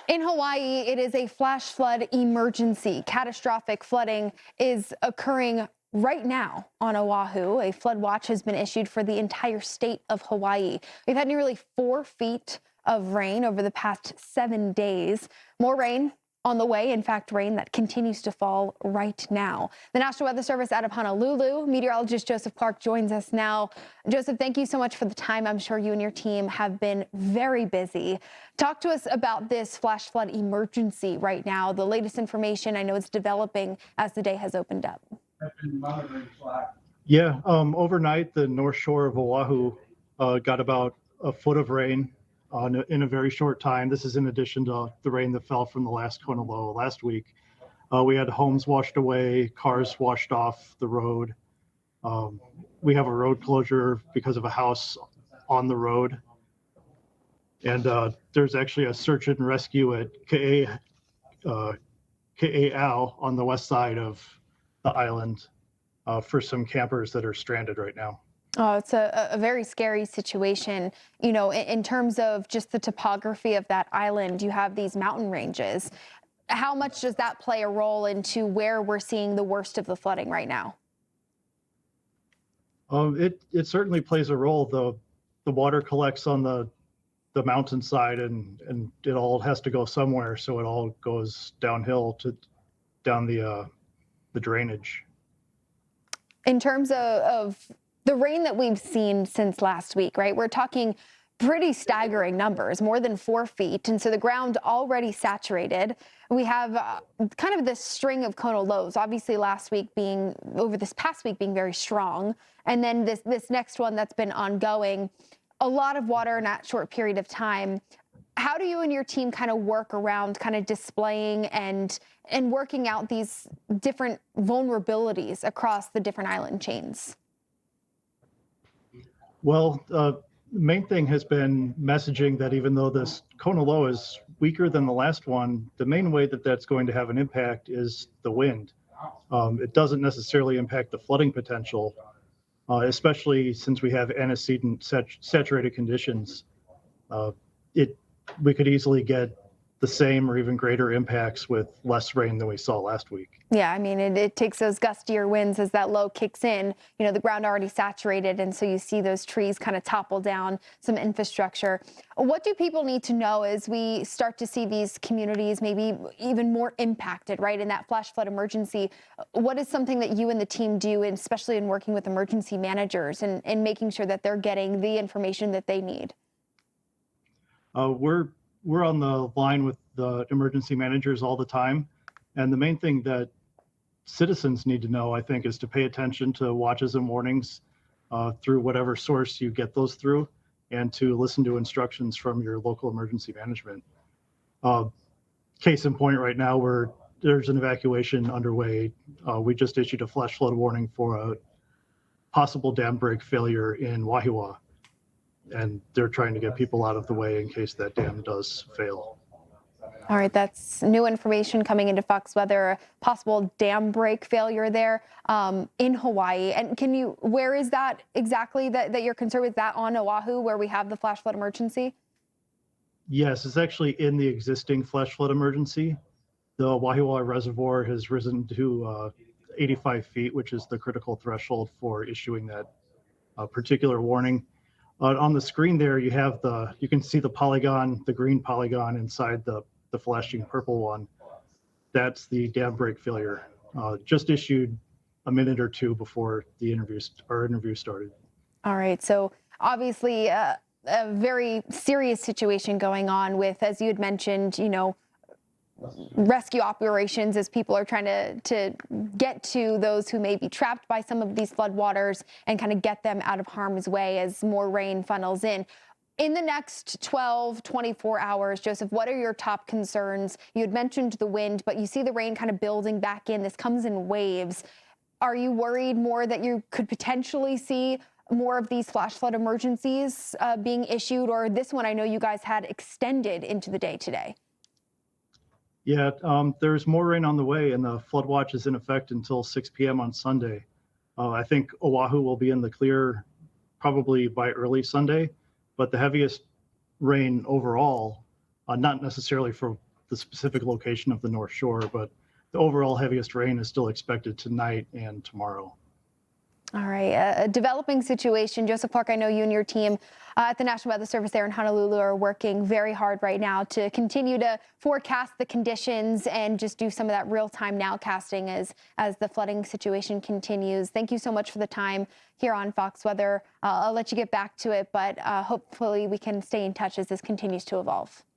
In Hawaii, it is a flash flood emergency. Catastrophic flooding is occurring right now on Oahu. A flood watch has been issued for the entire state of Hawaii. We've had nearly 4 feet of rain over the past 7 days. More rain on the way. In fact, rain that continues to fall right now. The National Weather Service out of Honolulu, meteorologist Joseph Clark joins us now. Joseph, thank you so much for the time. I'm sure you and your team have been very busy. Talk to us about this flash flood emergency right now. The latest information, I know it's developing as the day has opened up. Yeah, overnight, the north shore of Oahu got about a foot of rain in a very short time. This is in addition to the rain that fell from the last Kona low last week. We had homes washed away, cars washed off the road. We have a road closure because of a house on the road. And there's actually a search and rescue at Ka'au on the west side of the island for some campers that are stranded right now. Oh, it's a very scary situation. You know, in terms of just the topography of that island, you have these mountain ranges. How much does that play a role into where we're seeing the worst of the flooding right now? It certainly plays a role. The water collects on the mountainside and it all has to go somewhere, so it all goes downhill down the drainage. In terms of the rain that we've seen since last week, right? We're talking pretty staggering numbers, more than 4 feet. And so the ground already saturated. We have kind of this string of Kona lows, obviously over this past week being very strong. And then this next one that's been ongoing, a lot of water in that short period of time. How do you and your team kind of work around kind of displaying and working out these different vulnerabilities across the different island chains? Well, the main thing has been messaging that even though this Kona low is weaker than the last one, the main way that that's going to have an impact is the wind. It doesn't necessarily impact the flooding potential, especially since we have antecedent saturated conditions. We could easily get the same or even greater impacts with less rain than we saw last week. Yeah, I mean, it takes those gustier winds as that low kicks in. You know, the ground already saturated, and so you see those trees kind of topple down some infrastructure. What do people need to know as we start to see these communities maybe even more impacted, right, in that flash flood emergency? What is something that you and the team do, and especially in working with emergency managers and making sure that they're getting the information that they need? We're on the line with the emergency managers all the time. And the main thing that citizens need to know, I think, is to pay attention to watches and warnings through whatever source you get those through, and to listen to instructions from your local emergency management. Case in point right now, there's an evacuation underway. We just issued a flash flood warning for a possible dam break failure in Waialua. And they're trying to get people out of the way in case that dam does fail. All right, that's new information coming into Fox Weather, possible dam break failure there in Hawaii. And where is that exactly that you're concerned with? That on Oahu where we have the flash flood emergency? Yes, it's actually in the existing flash flood emergency. The Waialua Reservoir has risen to 85 feet, which is the critical threshold for issuing that particular warning. On the screen there, you can see the polygon, the green polygon inside the flashing purple one. That's the dam break failure. Just issued a minute or two before our interview started. All right, so obviously a very serious situation going on with, as you had mentioned, you know, rescue operations as people are trying to get to those who may be trapped by some of these floodwaters and kind of get them out of harm's way as more rain funnels in. In the next 12, 24 hours, Joseph, what are your top concerns? You had mentioned the wind, but you see the rain kind of building back in. This comes in waves. Are you worried more that you could potentially see more of these flash flood emergencies being issued? Or this one, I know you guys had extended into the day today. Yeah, there's more rain on the way, and the flood watch is in effect until 6 p.m. on Sunday. I think Oahu will be in the clear probably by early Sunday, but the heaviest rain overall, not necessarily for the specific location of the North Shore, but the overall heaviest rain is still expected tonight and tomorrow. All right, a developing situation. Joseph Clark, I know you and your team at the National Weather Service there in Honolulu are working very hard right now to continue to forecast the conditions and just do some of that real-time nowcasting as the flooding situation continues. Thank you so much for the time here on Fox Weather. I'll let you get back to it, but hopefully we can stay in touch as this continues to evolve.